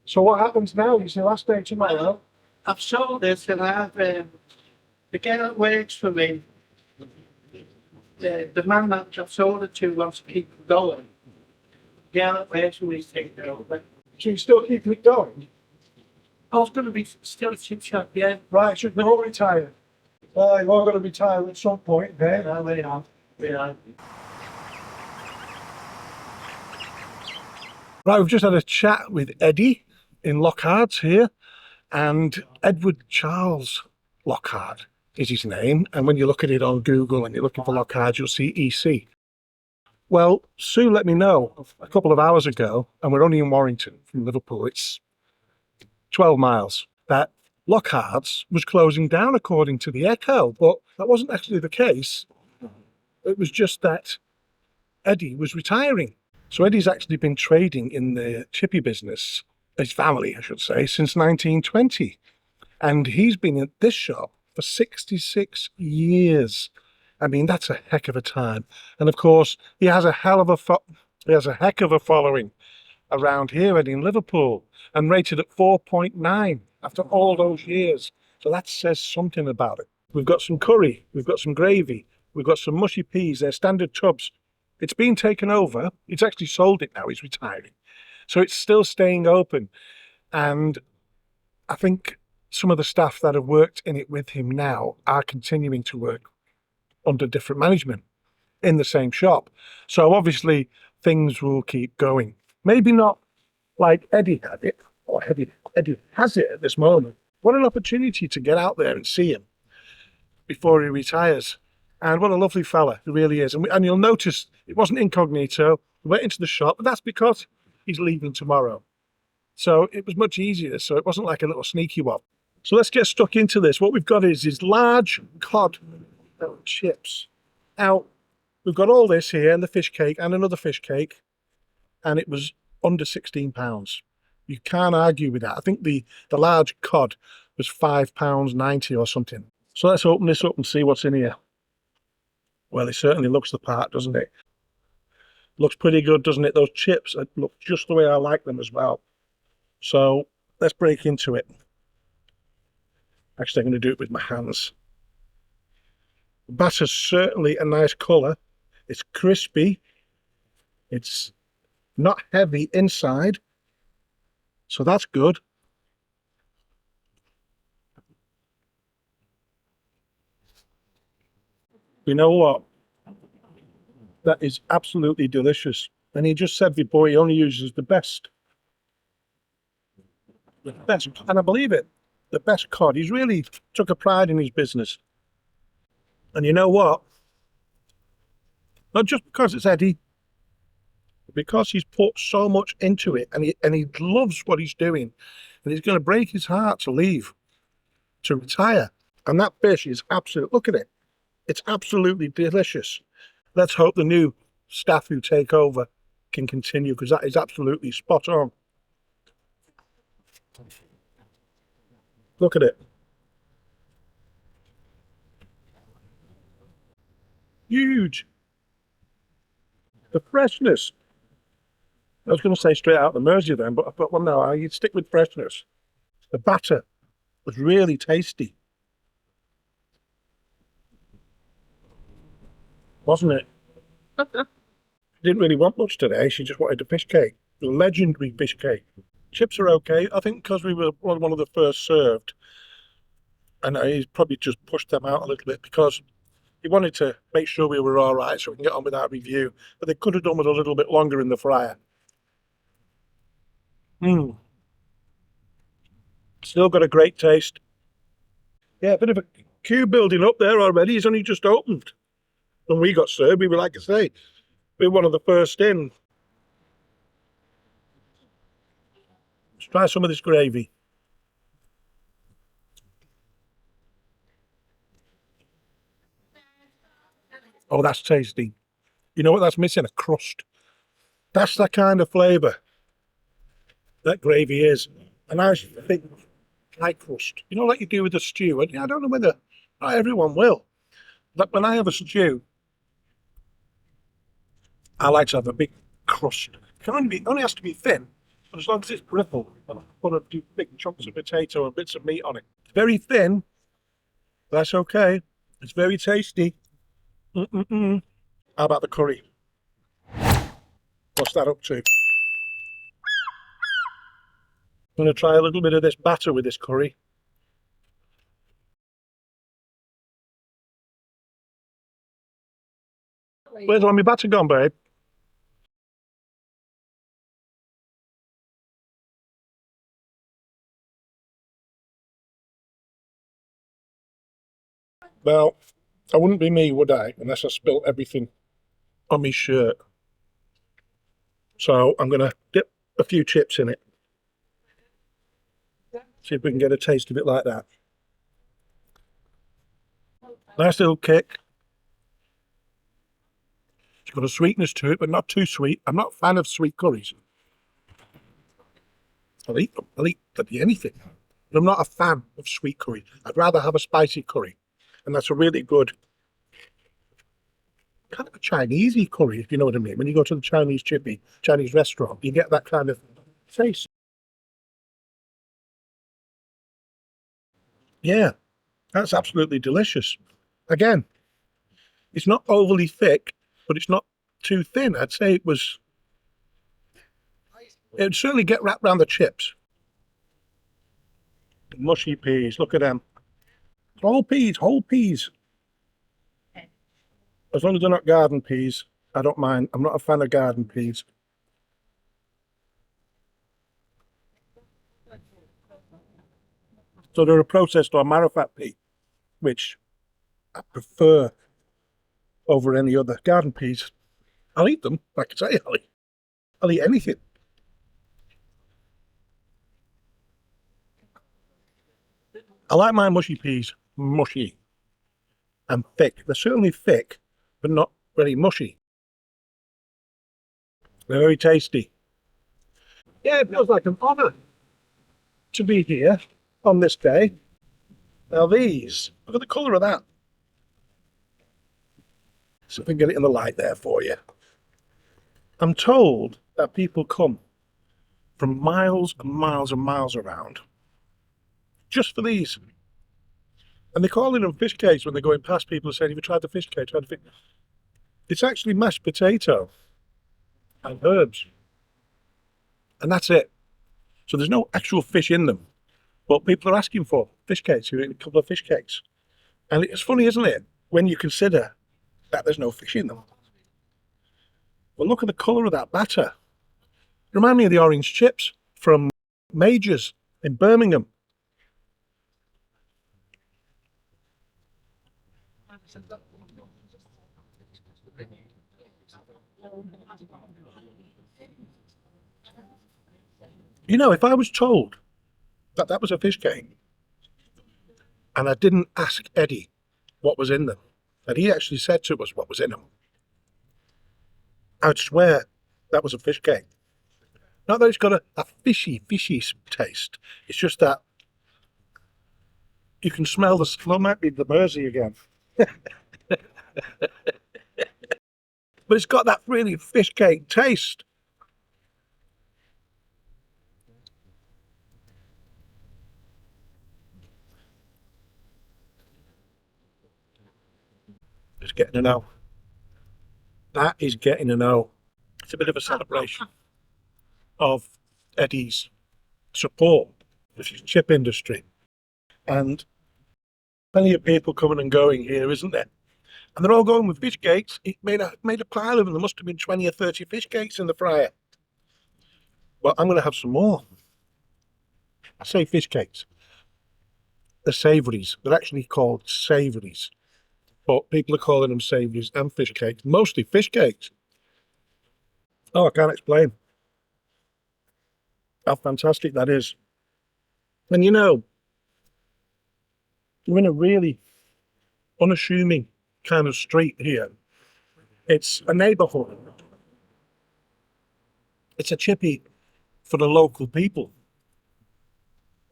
So what happens now? It's the last day tomorrow. I've sold this and I've, the girl that works for me, the man that I've sold it to wants to keep it going. The girl that works for me is taking it over. So you still keeping it going? I was going to be still a chip shop, yeah. Right, should we all retire? You're all going to retire at some point, eh? Yeah, we are. We are. Right, we've just had a chat with Eddie in LOCKHARTS here, and Edward Charles Lockhart is his name, and when you look at it on Google and you're looking for LOCKHARTS, you'll see EC. Well, Sue let me know a couple of hours ago, and we're only in Warrington from Liverpool, it's 12 miles, that LOCKHARTS was closing down according to the Echo, but that wasn't actually the case. It was just that Eddie was retiring. So Eddie's actually been trading in the chippy business, his family I should say, since 1920. And he's been at this shop for 66 years. I mean, that's a heck of a time. And of course, he has a heck of a following around here and in Liverpool, and rated at 4.9 after all those years. So that says something about it. We've got some curry, we've got some gravy, we've got some mushy peas, they're standard tubs. It's been taken over. It's actually sold it now. He's retiring. So it's still staying open. And I think some of the staff that have worked in it with him now are continuing to work under different management in the same shop. So obviously things will keep going. Maybe not like Eddie had it, or Eddie has it at this moment. What an opportunity to get out there and see him before he retires. And what a lovely fella he really is. And you'll notice it wasn't incognito. We went into the shop, but that's because he's leaving tomorrow. So it was much easier. So it wasn't like a little sneaky one. So let's get stuck into this. What we've got is large cod chips. Now, we've got all this here and the fish cake and another fish cake. And it was under £16. You can't argue with that. I think the large cod was £5.90 or something. So let's open this up and see what's in here. Well, it certainly looks the part, doesn't it? Looks pretty good, doesn't it? Those chips look just the way I like them as well. So let's break into it. Actually, I'm going to do it with my hands. The batter's certainly a nice colour. It's crispy. It's not heavy inside. So that's good. You know what? That is absolutely delicious. And he just said before he only uses the best. The best, and I believe it, the best cod. He's really took a pride in his business. And you know what? Not just because it's Eddie, but because he's put so much into it and he loves what he's doing. And he's going to break his heart to leave, to retire. And that fish is absolute, look at it. It's absolutely delicious. Let's hope the new staff who take over can continue, because that is absolutely spot on. Look at it. Huge. The freshness. I was going to say straight out of the Mersey then, but I thought, well, no, you'd stick with freshness. The batter was really tasty. Wasn't it? She didn't really want much today. She just wanted a fish cake. A legendary fish cake. Chips are okay. I think because we were one of the first served, and he's probably just pushed them out a little bit because he wanted to make sure we were all right so we can get on with our review. But they could have done with a little bit longer in the fryer. Still got a great taste. Yeah, a bit of a queue building up there already. He's only just opened. When we got served, we were, like I say, we were one of the first in. Let's try some of this gravy. Oh, that's tasty. You know what that's missing? A crust. That's the kind of flavour that gravy is. A nice thick pie crust. You know, like you do with a stew. And I don't know whether not everyone will. But when I have a stew, I like to have a big crust. It only has to be thin, As long as it's brittle, and I put a few big chunks of potato and bits of meat on it. It's very thin. That's okay. It's very tasty. Mm-mm-mm. How about the curry? What's that up to? I'm going to try a little bit of this batter with this curry. Where's all my batter gone, babe? Well, I wouldn't be me, would I, unless I spilt everything on my shirt. So I'm going to dip a few chips in it. See if we can get a taste of it like that. Nice little kick. It's got a sweetness to it, but not too sweet. I'm not a fan of sweet curries. I'll eat them. I'll eat bloody anything. But I'm not a fan of sweet curry. I'd rather have a spicy curry. And that's a really good, kind of a Chinesey curry, if you know what I mean. When you go to the Chinese restaurant, you get that kind of taste. Yeah, that's absolutely delicious. Again, it's not overly thick, but it's not too thin. I'd say it would certainly get wrapped around the chips. Mushy peas, look at them. Whole peas, whole peas. As long as they're not garden peas, I don't mind. I'm not a fan of garden peas. So they're a processed or marrowfat pea, which I prefer over any other garden peas. I'll eat them, like I say, I'll eat anything. I like my mushy peas mushy and thick. They're certainly thick, but not very mushy. They're very tasty. Yeah, it feels like an honour to be here on this day. Now these, look at the colour of that. So if I can get it in the light there for you. I'm told that people come from miles and miles and miles around just for these. And they're calling them fish cakes when they're going past. People are saying, have you tried the fish cake? Tried the fish? It's actually mashed potato and herbs. And that's it. So there's no actual fish in them. But people are asking for fish cakes. You eat a couple of fish cakes. And it's funny, isn't it? When you consider that there's no fish in them. But look at the colour of that batter. Remind me of the orange chips from Major's in Birmingham. You know, if I was told that that was a fish cake and I didn't ask Eddie what was in them, and he actually said to us what was in them, I'd swear that was a fish cake. Not that it's got a fishy taste. It's just that you can smell the, well, might be the Mersey again. But it's got that really fish cake taste. It's getting an O. That is getting an O. It's a bit of a celebration of Eddie's support for the chip industry. And plenty of people coming and going here, isn't there? And they're all going with fish cakes. It made a pile of them. There must have been 20 or 30 fish cakes in the fryer. Well, I'm going to have some more. I say fish cakes. They're savories. They're actually called savories. But people are calling them savories and fish cakes. Mostly fish cakes. Oh, I can't explain how fantastic that is. And you know, we're in a really unassuming kind of street here. It's a neighbourhood. It's a chippy for the local people.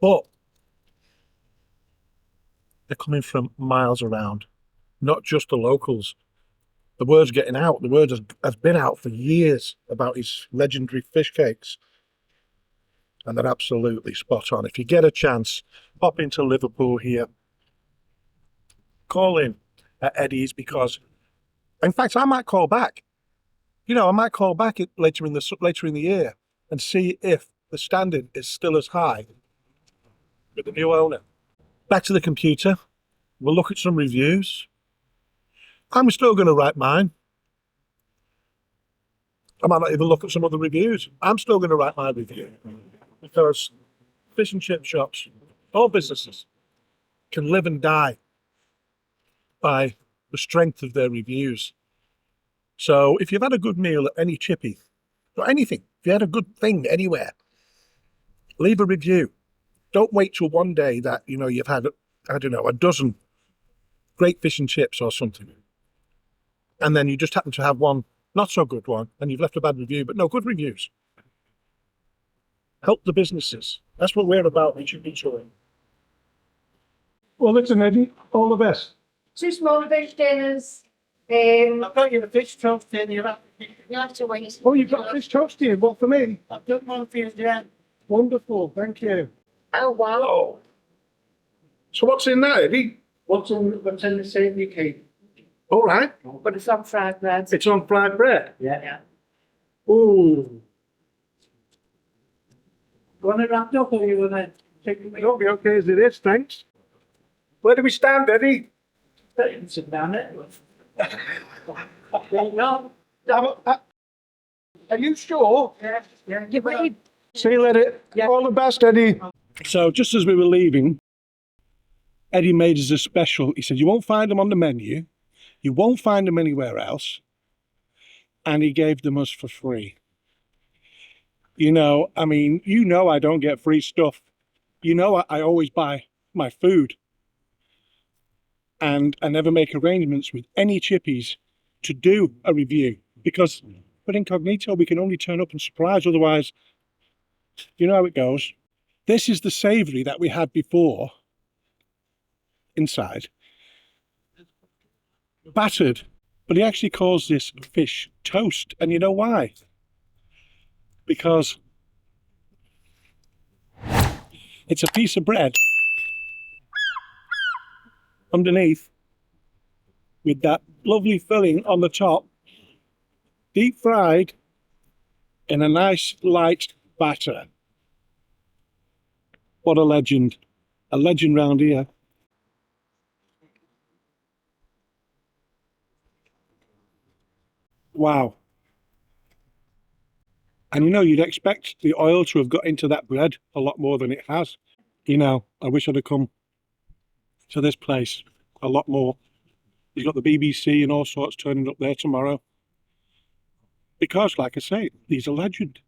But they're coming from miles around, not just the locals. The word's getting out. The word has been out for years about his legendary fish cakes. and they're absolutely spot on. If you get a chance, pop into Liverpool here, call in at Eddie's, because, in fact, I might call back. You know, I might call back later in the year and see if the standard is still as high with the new owner. Back to the computer. We'll look at some reviews. I'm still going to write mine. I might not even look at some other reviews. I'm still going to write my review, because fish and chip shops, all businesses, can live and die by the strength of their reviews. So if you've had a good meal at any chippy, or anything, if you had a good thing anywhere, leave a review. Don't wait till one day that, you know, you've had, I don't know, a dozen great fish and chips or something, and then you just happen to have one not so good one, and you've left a bad review. But no, good reviews. Help the businesses. That's what we're about in Chippy Tour. Well, listen, Eddie, all the best. 2 small fish dinners. I've got you the fish toast in here. You have to wait. Oh, you've got fish toast here. What for me? I've done one for you, Jen. Wonderful, thank you. Oh wow. Oh. So what's in that, Eddie? What's in the savory cake? All right. But it's on fried bread. It's on fried bread. Yeah. Ooh. Want it wrapped up, or you want to take it? It'll be okay as it is, thanks. Where do we stand, Eddie? You can sit down there. There you go. Are you sure? Yeah. You wait. See you later. Yeah. All the best, Eddie. So just as we were leaving, Eddie made us a special. He said, you won't find them on the menu. You won't find them anywhere else. And he gave them us for free. You know, I mean, you know I don't get free stuff. You know I always buy my food. And I never make arrangements with any chippies to do a review, because we're incognito. We can only turn up and surprise. Otherwise, you know how it goes. This is the savoury that we had before inside. Battered. But he actually calls this fish toast. And you know why? Because it's a piece of bread underneath with that lovely filling on the top, deep fried in a nice light batter. What a legend round here. Wow. And you know, you'd expect the oil to have got into that bread a lot more than it has. You know, I wish I'd have come to this place a lot more. You've got the BBC and all sorts turning up there tomorrow. Because, like I say, he's a legend.